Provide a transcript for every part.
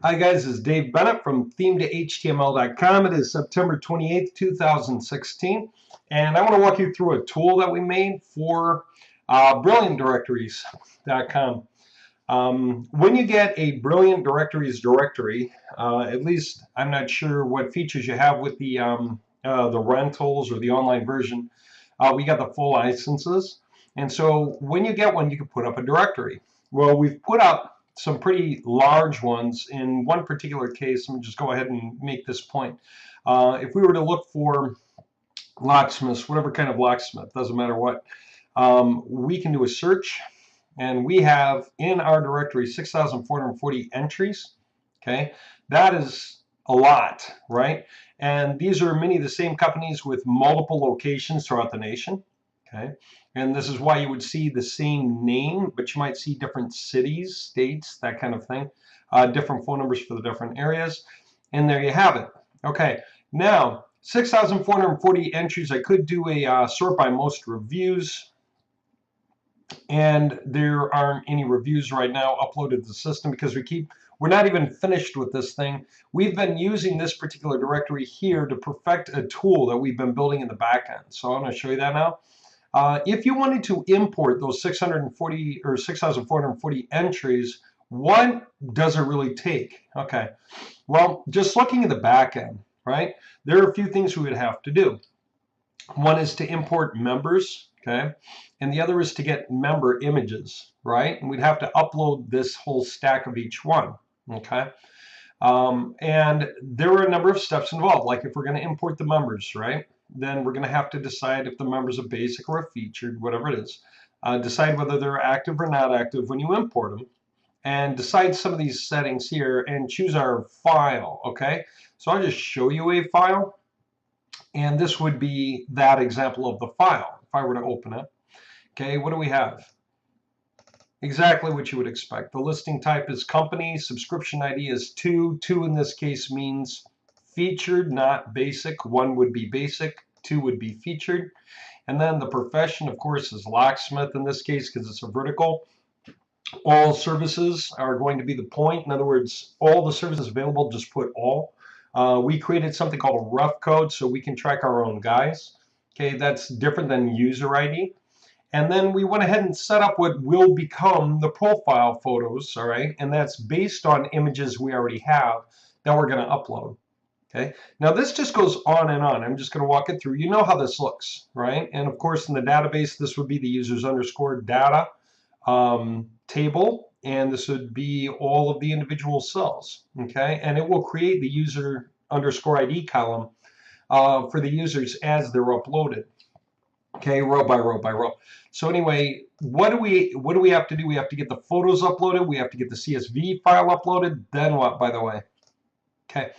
Hi guys, this is Dave Bennett from theme2html.com. It is September 28th, 2016, and I want to walk you through a tool that we made for brilliantdirectories.com. When you get a Brilliant Directories directory, at least I'm not sure what features you have with the rentals or the online version. We got the full licenses, and so when you get one, you can put up a directory. Well, we've put up some pretty large ones. In one particular case, let me just go ahead and make this point. If we were to look for locksmiths, whatever kind of locksmith, doesn't matter what, we can do a search, and we have in our directory 6,440 entries. Okay, that is a lot, right? And these are many of the same companies with multiple locations throughout the nation. Okay, and this is why you would see the same name, but you might see different cities, states, that kind of thing, different phone numbers for the different areas. And there you have it. Okay, now 6,440 entries. I could do a sort by most reviews, and there aren't any reviews right now uploaded to the system because we're not even finished with this thing. We've been using this particular directory here to perfect a tool that we've been building in the back end. So I'm going to show you that now. If you wanted to import those 640 or 6,440 entries, what does it really take? Okay, well, just looking at the back end, right, there are a few things we would have to do. One is to import members, okay, and the other is to get member images, right? And we'd have to upload this whole stack of each one, okay? And there are a number of steps involved. Like if we're going to import the members, right, then we're going to have to decide if the member's a basic or a featured, whatever it is. Decide whether they're active or not active when you import them, and decide some of these settings here and choose our file, okay? So I'll just show you a file, and this would be that example of the file if I were to open it. Okay, what do we have? Exactly what you would expect. The listing type is company, subscription ID is 2. 2 in this case means featured, not basic. 1 would be basic, 2 would be featured. And then the profession, of course, is locksmith in this case because it's a vertical. All services are going to be the point. In other words, all the services available, just put all. We created something called a rough code so we can track our own guys. Okay, that's different than user ID. And then we went ahead and set up what will become the profile photos, all right? And that's based on images we already have that we're going to upload. Okay, now this just goes on and on. I'm just going to walk it through. You know how this looks, right? And of course, in the database, this would be the users underscore data table, and this would be all of the individual cells, okay? And it will create the user underscore ID column for the users as they're uploaded, okay, row by row by row. So anyway, what do we have to do? We have to get the photos uploaded. We have to get the CSV file uploaded. Then what, by the way? Okay,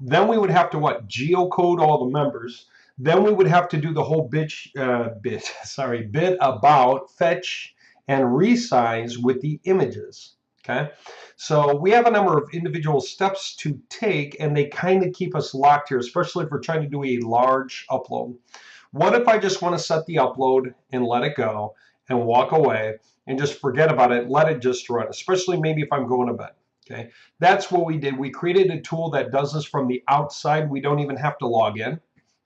then we would have to what? Geocode all the members. Then we would have to do the whole bit about fetch and resize with the images. Okay, so we have a number of individual steps to take, and they kind of keep us locked here, especially if we're trying to do a large upload. What if I just want to set the upload and let it go and walk away and just forget about it, let it just run, especially maybe if I'm going to bed. Okay, that's what we did. We created a tool that does this from the outside. We don't even have to log in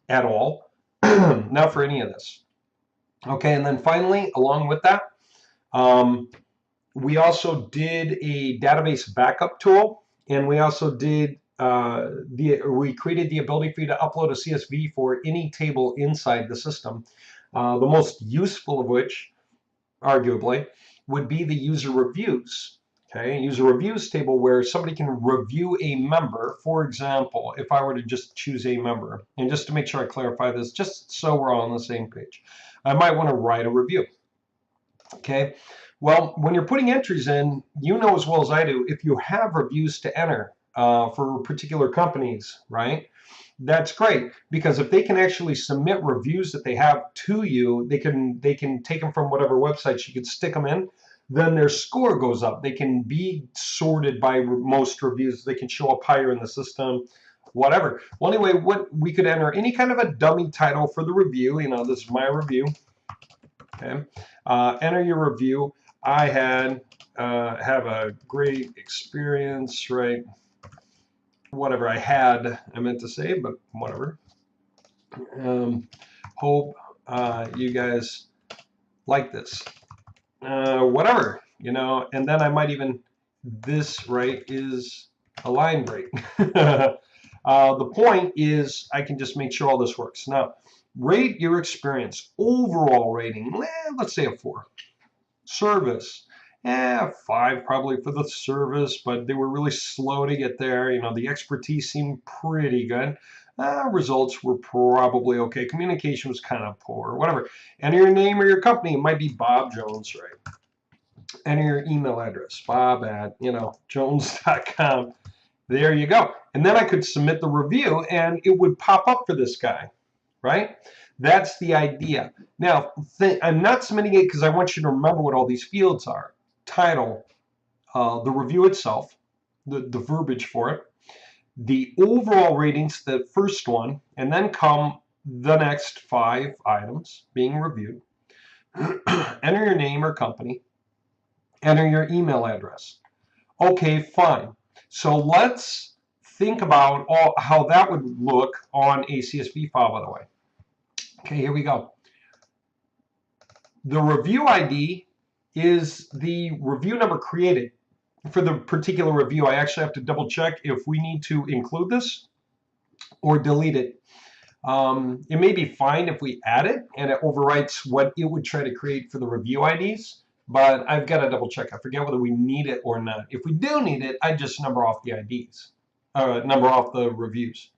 at all, not for any of this. Okay, and then finally, along with that, we also did a database backup tool, and we also did we created the ability for you to upload a CSV for any table inside the system. The most useful of which, arguably, would be the user reviews. Okay, user reviews table where somebody can review a member. For example, if I were to just choose a member, and just to make sure I clarify this, just so we're all on the same page, I might want to write a review. Okay, well, when you're putting entries in, you know as well as I do, if you have reviews to enter for particular companies, right? That's great, because if they can actually submit reviews that they have to you, they can take them from whatever websites you could stick them in, then their score goes up. They can be sorted by most reviews. They can show up higher in the system, whatever. Well, anyway, what we could enter any kind of a dummy title for the review. You know, this is my review. Okay, enter your review. I had have a great experience, right? whatever I meant to say, but whatever. Hope you guys like this. Whatever, you know, and then I might even, this right is a line break. The point is I can just make sure all this works. Now, rate your experience. Overall rating, let's say a 4. Service, 5 probably for the service, but they were really slow to get there. You know, the expertise seemed pretty good. Results were probably okay. Communication was kind of poor, whatever. Enter your name or your company. It might be Bob Jones, right? Enter your email address, bob at, jones.com. There you go. And then I could submit the review and it would pop up for this guy, right? That's the idea. Now, I'm not submitting it because I want you to remember what all these fields are. Title, the review itself, the verbiage for it, the overall ratings, the first one, and then come the next 5 items being reviewed. Enter your name or company. Enter your email address. Okay, fine. So let's think about how that would look on a CSV file, by the way. Okay, here we go. The review ID is the review number created for the particular review. I actually have to double check if we need to include this or delete it. It may be fine if we add it and it overwrites what it would try to create for the review IDs, but I've got to double check. I forget whether we need it or not. If we do need it, I just number off the IDs, number off the reviews.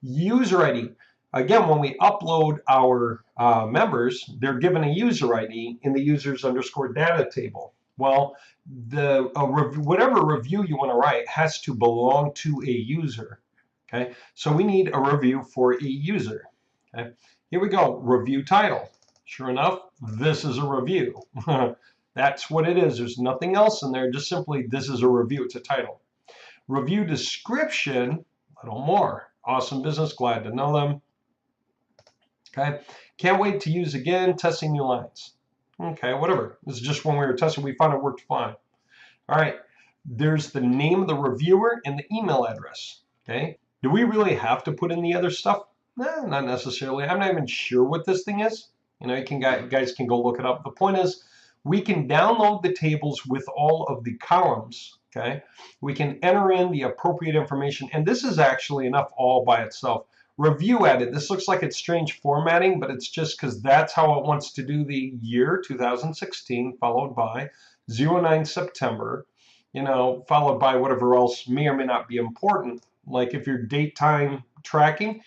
User ID. Again, when we upload our members, they're given a user ID in the users underscore data table. Well, whatever review you want to write has to belong to a user. Okay, so we need a review for a user. Okay, here we go. Review title. Sure enough, this is a review. That's what it is. There's nothing else in there. Just simply, this is a review. It's a title. Review description. A little more. Awesome business. Glad to know them. Okay, can't wait to use again, testing new lines. Okay, whatever. This is just when we were testing, we found it worked fine. All right, there's the name of the reviewer and the email address. Okay, do we really have to put in the other stuff? No, not necessarily. I'm not even sure what this thing is. You know, guys can go look it up. The point is, we can download the tables with all of the columns. Okay, we can enter in the appropriate information, and this is actually enough all by itself. Review edit. This looks like it's strange formatting, but it's just because that's how it wants to do the year 2016, followed by 09 September, you know, followed by whatever else may or may not be important. Like if you're date time tracking,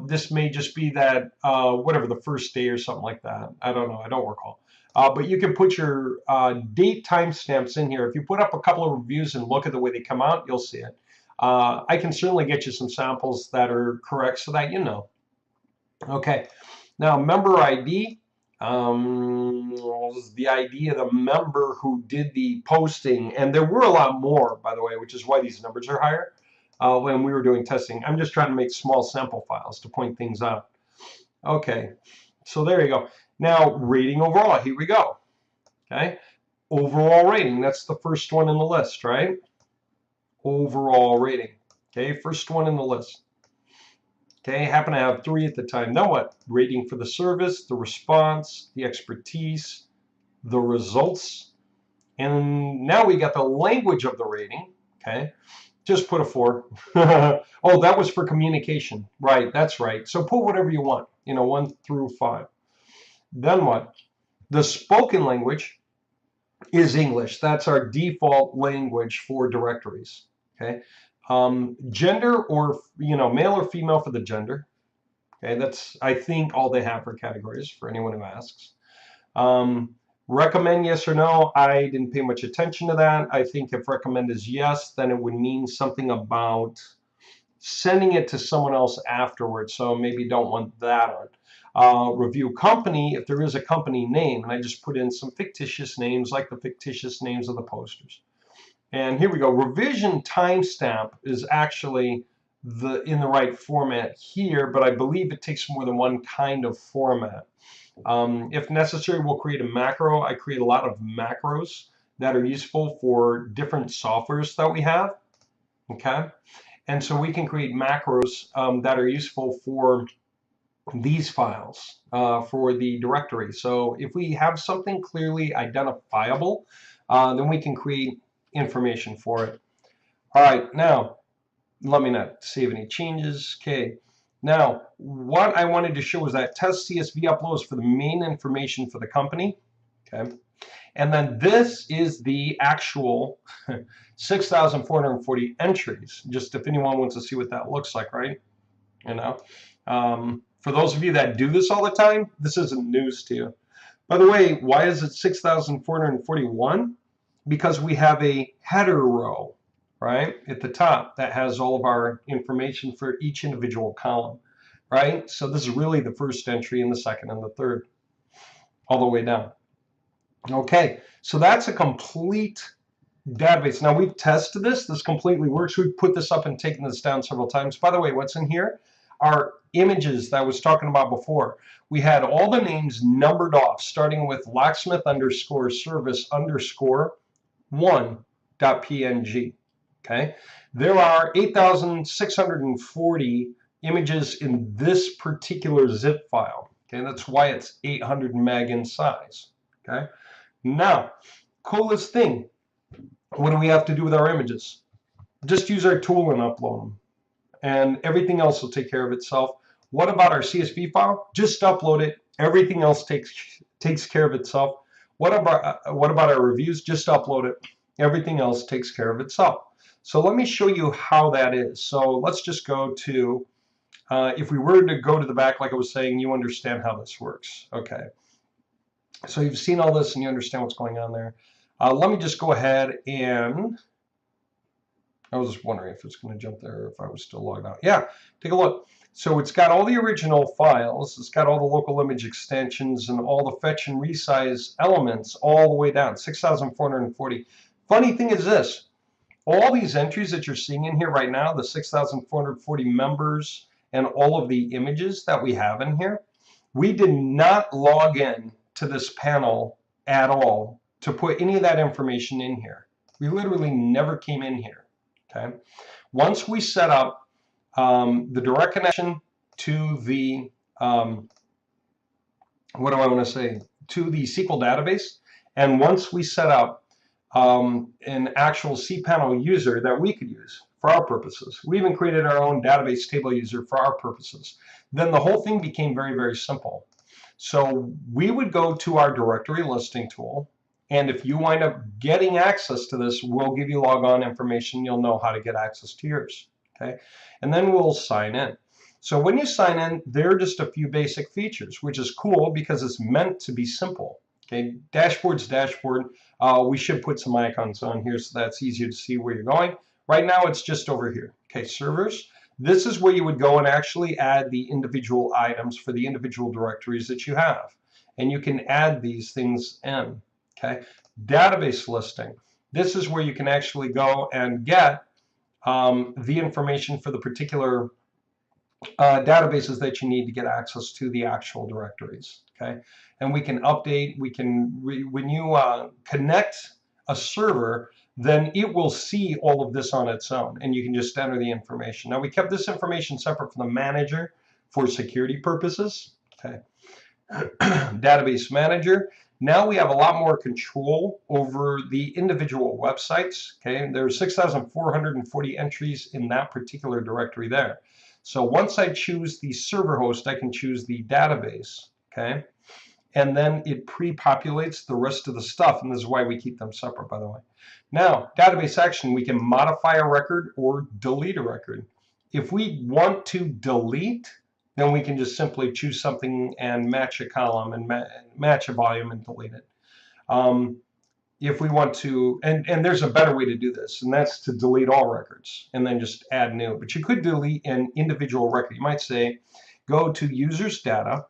this may just be that whatever the first day or something like that. I don't know. I don't recall. But you can put your date timestamps in here. If you put up a couple of reviews and look at the way they come out, you'll see it. I can certainly get you some samples that are correct so that you know. Okay, now member ID. Was the ID of the member who did the posting, and there were a lot more, by the way, which is why these numbers are higher when we were doing testing. I'm just trying to make small sample files to point things out. Okay, so there you go. Now, rating overall, here we go. Okay, overall rating, that's the first one in the list, right? Overall rating. Okay, first one in the list. Okay, happen to have 3 at the time. Now what? Rating for the service, the response, the expertise, the results, and now we got the language of the rating. Okay, just put a 4. Oh, that was for communication. Right, that's right. So put whatever you want, you know, 1 through 5. Then what? The spoken language is English. That's our default language for directories. Okay, gender, or male or female for the gender. Okay, that's I think all they have for categories for anyone who asks. Recommend, yes or no. I didn't pay much attention to that. I think if recommend is yes, then it would mean something about sending it to someone else afterwards. So maybe don't want that on. Review company, if there is a company name, and I just put in some fictitious names like the fictitious names of the posters. And here we go. Revision timestamp is actually in the right format here, but I believe it takes more than one kind of format. If necessary, we'll create a macro. I create a lot of macros that are useful for different softwares that we have. Okay. And so we can create macros that are useful for these files, for the directory. So if we have something clearly identifiable, then we can create information for it. All right, now let me not save any changes. Okay. Now, what I wanted to show was that test CSV uploads for the main information for the company. Okay. And then this is the actual 6,440 entries. Just if anyone wants to see what that looks like, right? You know, for those of you that do this all the time, this isn't news to you. By the way, why is it 6,441? Because we have a header row, right, at the top that has all of our information for each individual column, right? So this is really the first entry and the second and the third, all the way down. Okay, so that's a complete database. Now we've tested this. This completely works. We've put this up and taken this down several times. By the way, what's in here are images that I was talking about before. We had all the names numbered off, starting with locksmith underscore service underscore 1.png. Okay, there are 8,640 images in this particular zip file. Okay, that's why it's 800 meg in size. Okay, now coolest thing, what do we have to do with our images? Just use our tool and upload them, and everything else will take care of itself. What about our CSV file? Just upload it. Everything else takes care of itself. What about our reviews? Just upload it. Everything else takes care of itself. So let me show you how that is. So let's just go to, if we were to go to the back, like I was saying, you understand how this works. Okay. So you've seen all this and you understand what's going on there. Let me just go ahead and, I was just wondering if it's going to jump there or if I was still logged out. Yeah, take a look. So it's got all the original files. It's got all the local image extensions and all the fetch and resize elements all the way down, 6,440. Funny thing is this, all these entries that you're seeing in here right now, the 6,440 members and all of the images that we have in here, we did not log in to this panel at all to put any of that information in here. We literally never came in here. Okay. Once we set up the direct connection to the, what do I want to say, to the SQL database, and once we set up an actual cPanel user that we could use for our purposes, we even created our own database table user for our purposes, then the whole thing became very, very simple. So we would go to our directory listing tool, and if you wind up getting access to this, we'll give you logon information. You'll know how to get access to yours. Okay, and then we'll sign in. So when you sign in, there are just a few basic features, which is cool because it's meant to be simple. Okay, dashboard's dashboard. We should put some icons on here so that's easier to see where you're going. Right now, it's just over here. Okay, servers. This is where you would go and actually add the individual items for the individual directories that you have. And you can add these things in. Okay, database listing. This is where you can actually go and get the information for the particular databases that you need to get access to the actual directories. Okay, and we can update. We can when you connect a server, then it will see all of this on its own, and you can just enter the information. Now we kept this information separate from the manager for security purposes. Okay, database manager. Now we have a lot more control over the individual websites. Okay, there's 6,440 entries in that particular directory there. So once I choose the server host, I can choose the database. Okay, and then it pre-populates the rest of the stuff, and this is why we keep them separate, by the way. Now, database action, we can modify a record or delete a record. If we want to delete, then we can just simply choose something and match a column and match a volume and delete it. If we want to, and there's a better way to do this, and that's to delete all records and then just add new. But you could delete an individual record. You might say, go to users data,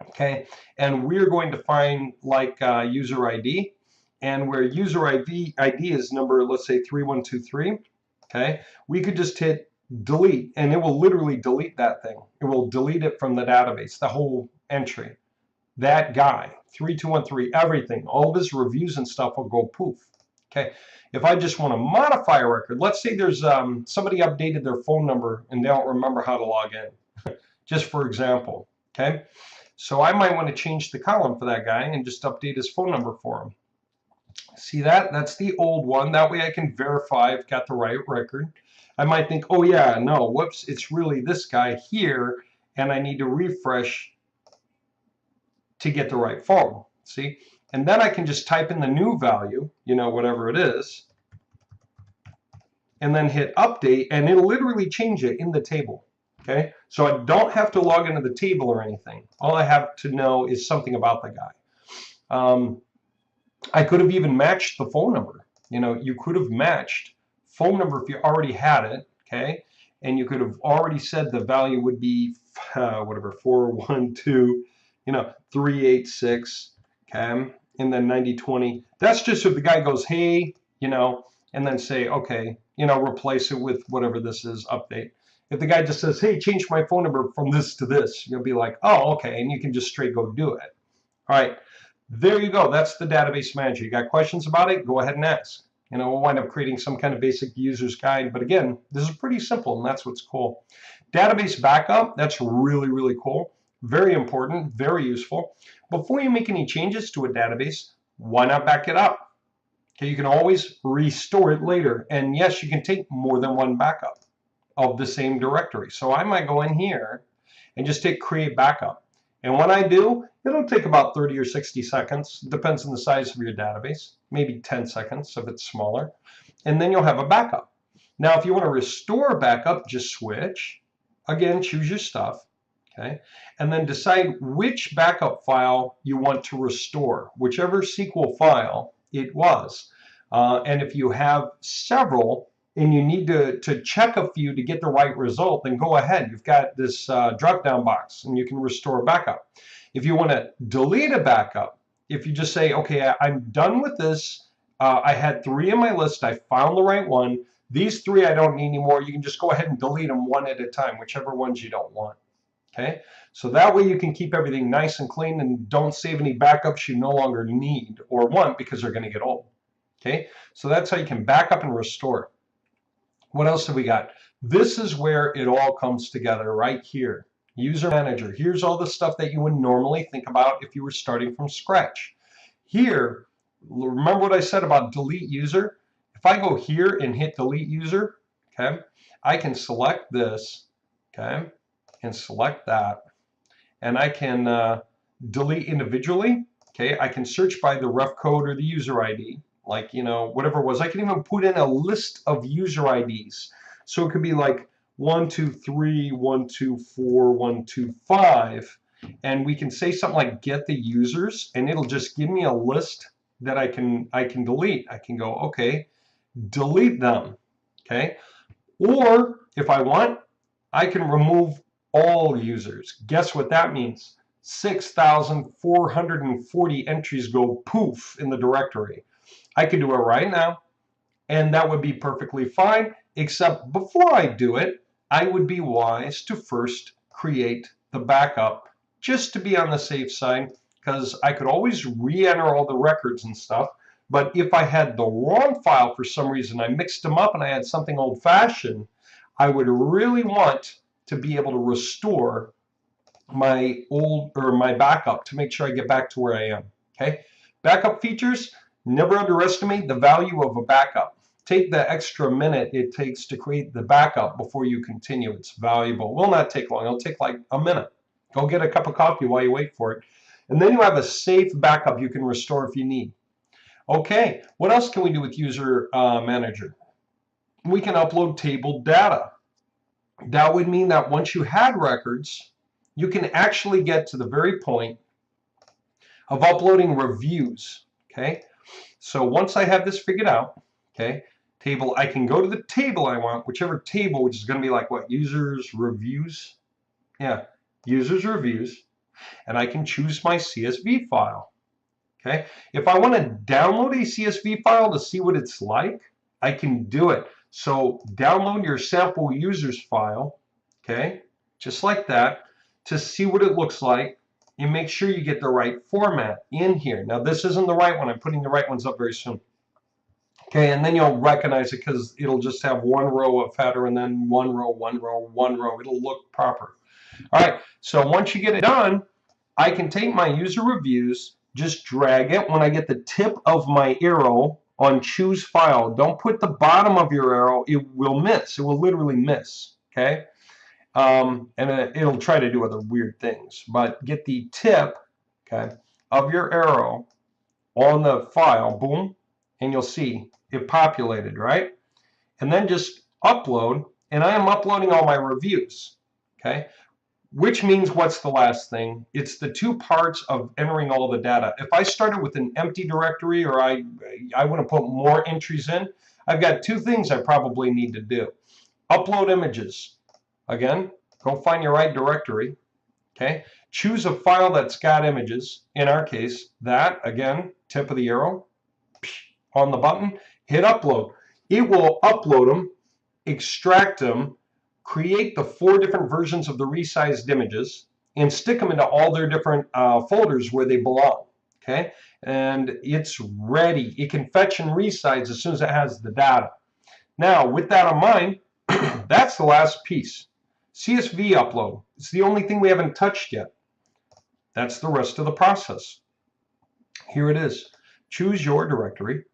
okay, and we're going to find like user ID, and where user ID is number, let's say 3123, okay, we could just hit delete, and it will literally delete that thing. It will delete it from the database, the whole entry. That guy, 3213, everything, all of his reviews and stuff will go poof. Okay, if I just want to modify a record, let's say there's somebody updated their phone number and they don't remember how to log in, just for example. Okay, so I might want to change the column for that guy and just update his phone number for him. See that? That's the old one. That way I can verify I've got the right record. I might think, oh yeah, no, whoops, it's really this guy here, and I need to refresh to get the right phone. See? And then I can just type in the new value, you know, whatever it is, and then hit update, and it'll literally change it in the table. Okay? So I don't have to log into the table or anything. All I have to know is something about the guy. I could have even matched the phone number. You know, you could have matched phone number if you already had it, okay? And you could have already said the value would be whatever, 412, you know, 386, okay? And then 9020. That's just if the guy goes, hey, you know, and then say, okay, you know, replace it with whatever this is, update. If the guy just says, hey, change my phone number from this to this, you'll be like, oh, okay, and you can just straight go do it. All right. There you go. That's the database manager. You got questions about it? Go ahead and ask. You know, we'll wind up creating some kind of basic user's guide. But again, this is pretty simple, and that's what's cool. Database backup, that's really, really cool. Very important, very useful. Before you make any changes to a database, why not back it up? Okay, you can always restore it later. And yes, you can take more than one backup of the same directory. So I might go in here and just take create backup. And when I do, it'll take about 30 or 60 seconds. Depends on the size of your database. Maybe 10 seconds if it's smaller. And then you'll have a backup. Now, if you want to restore a backup, just switch. Again, choose your stuff. Okay. And then decide which backup file you want to restore, whichever SQL file it was. And if you have several, and you need to check a few to get the right result, then go ahead. You've got this drop-down box, and you can restore a backup. If you want to delete a backup, if you just say, okay, I'm done with this. I had 3 in my list. I found the right one. These 3 I don't need anymore. You can just go ahead and delete them one at a time, whichever ones you don't want. Okay, so that way you can keep everything nice and clean and don't save any backups you no longer need or want because they're going to get old. Okay, so that's how you can back up and restore. What else have we got? This is where it all comes together right here. User manager. Here's all the stuff that you would normally think about if you were starting from scratch. Here, remember what I said about delete user? If I go here and hit delete user, okay, I can select this, okay, and select that. And I can delete individually, okay. I can search by the ref code or the user ID. Like, you know, whatever it was. I can even put in a list of user IDs. So it could be like 123, 124, 125. And we can say something like get the users, and it'll just give me a list that I can delete. I can go, okay, delete them. Okay. Or if I want, I can remove all users. Guess what that means? 6,440 entries go poof in the directory. I could do it right now, and that would be perfectly fine, except before I do it, I would be wise to first create the backup just to be on the safe side, because I could always re-enter all the records and stuff, but if I had the wrong file for some reason, I mixed them up and I had something old-fashioned, I would really want to be able to restore my backup to make sure I get back to where I am. Okay, backup features. Never underestimate the value of a backup. Take the extra minute it takes to create the backup before you continue. It's valuable. It will not take long. It'll take like a minute. Go get a cup of coffee while you wait for it. And then you have a safe backup you can restore if you need. Okay, what else can we do with User Manager? We can upload table data. That would mean that once you had records, you can actually get to the very point of uploading reviews. Okay. So once I have this figured out, okay, table, I can go to the table I want, whichever table, which is going to be like what, users reviews? Yeah, users reviews, and I can choose my CSV file. Okay, if I want to download a CSV file to see what it's like, I can do it. So download your sample users file, okay, just like that, to see what it looks like. You make sure you get the right format in here. Now, this isn't the right one. I'm putting the right ones up very soon. Okay, and then you'll recognize it because it'll just have one row of header and then one row, one row, one row. It'll look proper. All right, so once you get it done, I can take my user reviews, just drag it. When I get the tip of my arrow on choose file, don't put the bottom of your arrow. It will miss. It will literally miss. Okay, and it'll try to do other weird things. But get the tip, okay, of your arrow on the file, boom, and you'll see it populated, right? And then just upload, and I am uploading all my reviews, okay? Which means what's the last thing? It's the two parts of entering all the data. If I started with an empty directory or I want to put more entries in, I've got two things I probably need to do. Upload images. Again, go find your right directory, okay? Choose a file that's got images. In our case, that, again, tip of the arrow, on the button, hit upload. It will upload them, extract them, create the 4 different versions of the resized images, and stick them into all their different folders where they belong, okay? And it's ready. It can fetch and resize as soon as it has the data. Now, with that in mind, that's the last piece. CSV upload. It's the only thing we haven't touched yet. That's the rest of the process. Here it is. Choose your directory.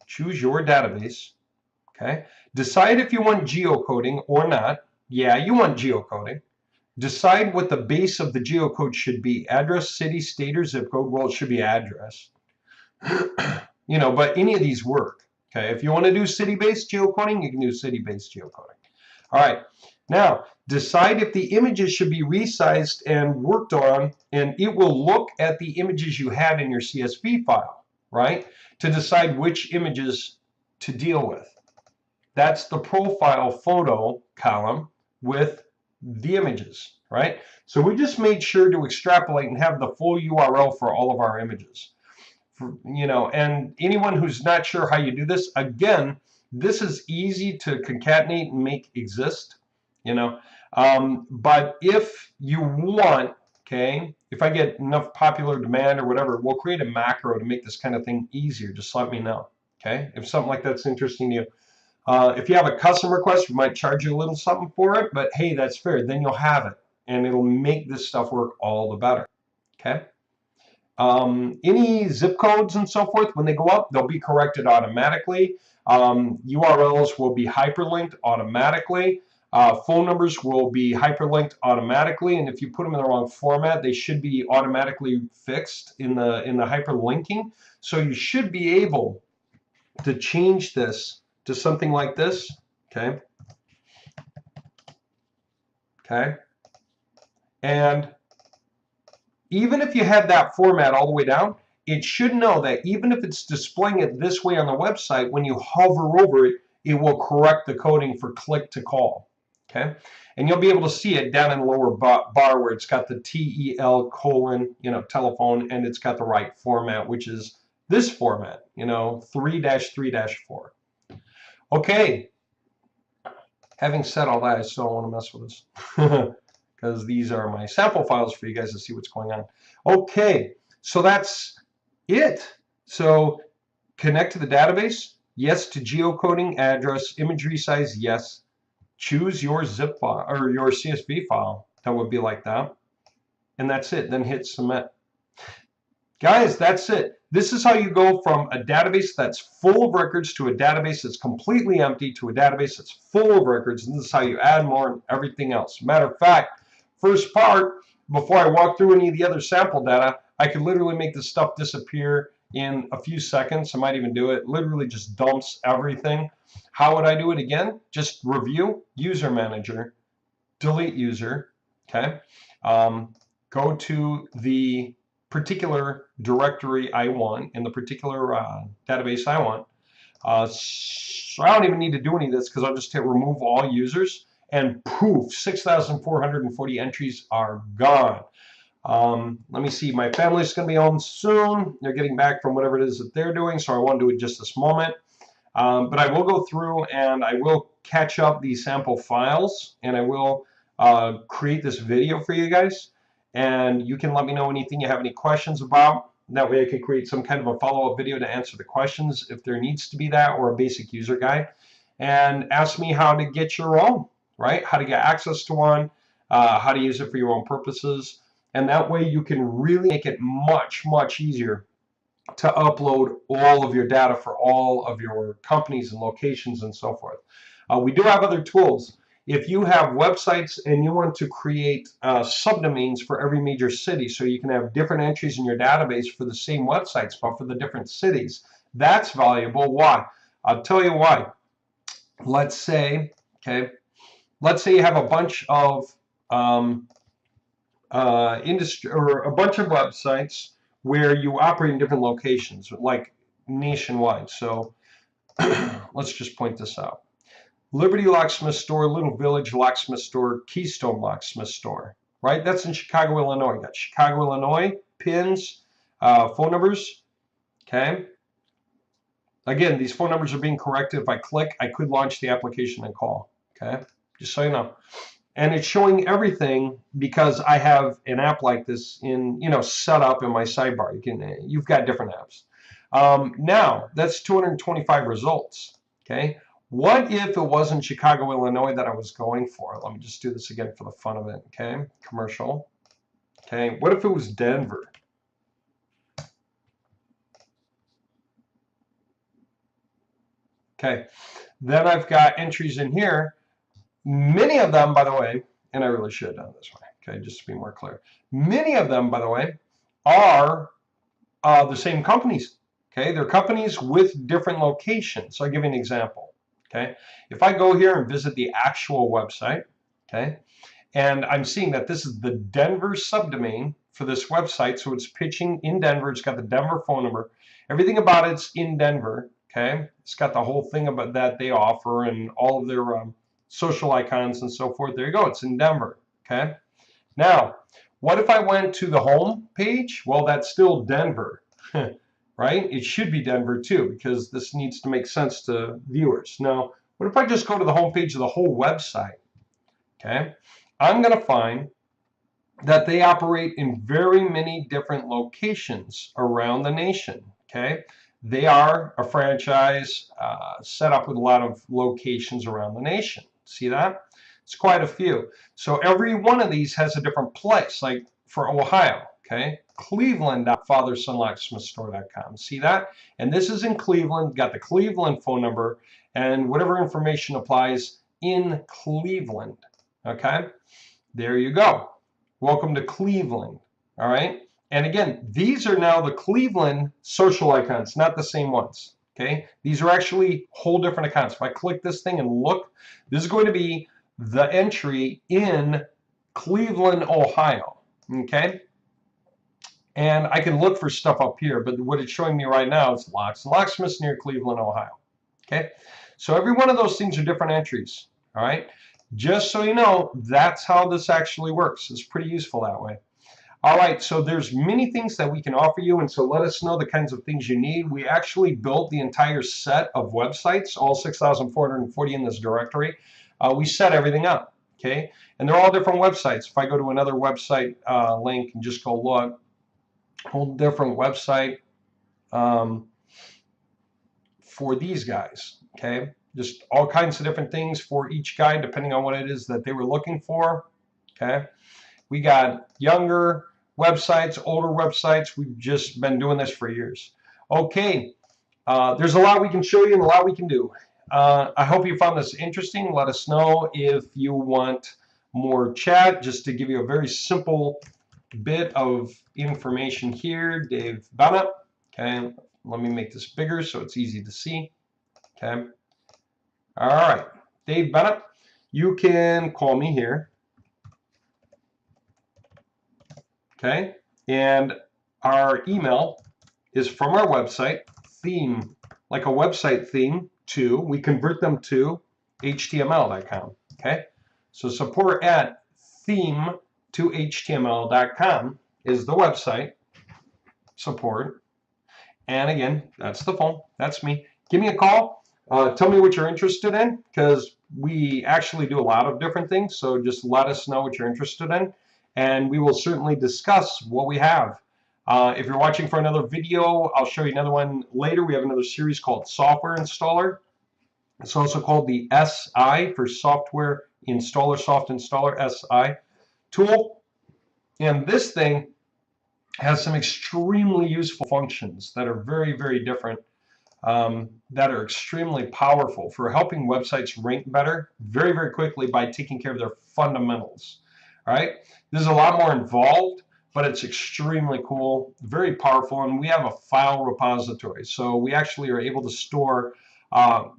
Choose your database. Okay. Decide if you want geocoding or not. Yeah, you want geocoding. Decide what the base of the geocode should be. Address, city, state, or zip code. Well, it should be address. You know, but any of these work. Okay. If you want to do city-based geocoding, you can do city-based geocoding. All right. Now, decide if the images should be resized and worked on, and it will look at the images you had in your CSV file, right, to decide which images to deal with. That's the profile photo column with the images, right? So we just made sure to extrapolate and have the full URL for all of our images. You know, and anyone who's not sure how you do this, again, this is easy to concatenate and make exist, you know. But if you want, okay, if I get enough popular demand or whatever, we'll create a macro to make this kind of thing easier. Just let me know, okay, if something like that's interesting to you. If you have a custom request, we might charge you a little something for it, but hey, that's fair. Then you'll have it, and it'll make this stuff work all the better, okay? Any zip codes and so forth, when they go up, they'll be corrected automatically. URLs will be hyperlinked automatically. Phone numbers will be hyperlinked automatically, and if you put them in the wrong format, they should be automatically fixed in the hyperlinking. So you should be able to change this to something like this, okay? Okay. And even if you have that format all the way down, it should know that even if it's displaying it this way on the website, when you hover over it, it will correct the coding for click to call, okay? And you'll be able to see it down in the lower bar where it's got the TEL colon, you know, telephone, and it's got the right format, which is this format, you know, 3-3-4. Okay, having said all that, I still don't want to mess with this because these are my sample files for you guys to see what's going on. Okay, so that's it. So connect to the database, yes to geocoding, address, imagery size, yes. Choose your zip file or your CSV file that would be like that. And that's it, then hit submit. Guys, that's it. This is how you go from a database that's full of records to a database that's completely empty to a database that's full of records. And this is how you add more and everything else. Matter of fact, first part, before I walk through any of the other sample data, I could literally make this stuff disappear in a few seconds. I might even do it. Literally just dumps everything. How would I do it again? Just review, user manager, delete user, okay? Go to the particular directory I want in the particular database I want. So I don't even need to do any of this because I'll just hit remove all users and poof, 6,440 entries are gone. Let me see, my family's going to be home soon. They're getting back from whatever it is that they're doing, so I want to do it just this moment. But I will go through and I will catch up these sample files and I will create this video for you guys. And you can let me know anything you have any questions about. That way I can create some kind of a follow-up video to answer the questions if there needs to be that, or a basic user guide. And ask me how to get your own, right? How to get access to one, how to use it for your own purposes. And that way you can really make it much, much easier to upload all of your data for all of your companies and locations and so forth. We do have other tools. If you have websites and you want to create subdomains for every major city, so you can have different entries in your database for the same websites, but for the different cities, that's valuable. Why? I'll tell you why. Let's say, okay, let's say you have a bunch of industry, or a bunch of websites where you operate in different locations, like nationwide. So let's just point this out. Liberty Locksmith Store, Little Village Locksmith Store, Keystone Locksmith Store, right? That's in Chicago, Illinois. You got Chicago, Illinois, pins, phone numbers, okay? Again, these phone numbers are being corrected. If I click, I could launch the application and call, okay? Just so you know. And it's showing everything because I have an app like this in, set up in my sidebar. You've got different apps. Now, that's 225 results, okay? What if it wasn't Chicago, Illinois that I was going for? Let me just do this again for the fun of it, okay? Commercial, okay? What if it was Denver? Okay, then I've got entries in here. Many of them, by the way, and I really should have done it this way, okay, just to be more clear. Many of them, by the way, are the same companies, okay? They're companies with different locations. So I'll give you an example. Okay, if I go here and visit the actual website, okay, and I'm seeing that this is the Denver subdomain for this website, so it's pitching in Denver. It's got the Denver phone number. Everything about it's in Denver, okay? It's got the whole thing about that they offer and all of their social icons and so forth. There you go. It's in Denver, okay? Now, what if I went to the home page? Well, that's still Denver. Right? It should be Denver too, because this needs to make sense to viewers. Now, what if I just go to the home page of the whole website? Okay, I'm going to find that they operate in very many different locations around the nation. Okay, they are a franchise set up with a lot of locations around the nation. See that? It's quite a few. So every one of these has a different place. Like for Ohio, okay, Cleveland.fathersonlocksmithstore.com. See that? And this is in Cleveland, got the Cleveland phone number and whatever information applies in Cleveland. Okay, there you go. Welcome to Cleveland. All right. And again, these are now the Cleveland social icons, not the same ones. Okay, these are actually whole different accounts. If I click this thing and look, this is going to be the entry in Cleveland, Ohio. Okay. And I can look for stuff up here, but what it's showing me right now is locks and locksmiths near Cleveland, Ohio. Okay, so every one of those things are different entries. All right, just so you know, that's how this actually works. It's pretty useful that way. All right, so there's many things that we can offer you, and so let us know the kinds of things you need. We actually built the entire set of websites, all 6,440 in this directory. We set everything up, okay? And they're all different websites. If I go to another website link and just go look, whole different website for these guys, okay? Just all kinds of different things for each guy, depending on what it is that they were looking for, okay? We got younger websites, older websites. We've just been doing this for years. Okay, there's a lot we can show you and a lot we can do. I hope you found this interesting. Let us know if you want more chat, just to give you a very simple bit of information here. Dave Bennett. Okay, let me make this bigger so it's easy to see. Okay, all right, Dave Bennett. You can call me here. Okay, and our email is from our website, theme, like a website theme to, we convert them to html.com. Okay, so support at theme to html.com is the website support. And again, that's the phone. That's me. Give me a call. Tell me what you're interested in, because we actually do a lot of different things. So just let us know what you're interested in, and we will certainly discuss what we have. If you're watching for another video, I'll show you another one later. We have another series called Software Installer. It's also called the SI for Software Installer, Soft Installer, SI tool. And this thing has some extremely useful functions that are very, very different, that are extremely powerful for helping websites rank better very, very quickly by taking care of their fundamentals. All right, this is a lot more involved, but it's extremely cool, very powerful, and we have a file repository. So we actually are able to store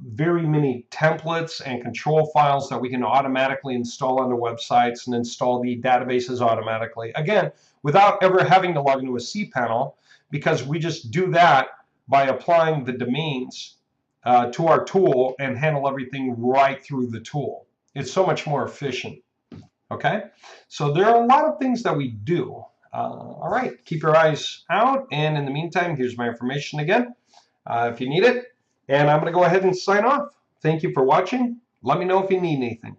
very many templates and control files that we can automatically install onto websites and install the databases automatically. Again, without ever having to log into a cPanel, because we just do that by applying the domains to our tool and handle everything right through the tool. It's so much more efficient. Okay, so there are a lot of things that we do. All right, keep your eyes out, and in the meantime, here's my information again if you need it. And I'm going to go ahead and sign off. Thank you for watching. Let me know if you need anything.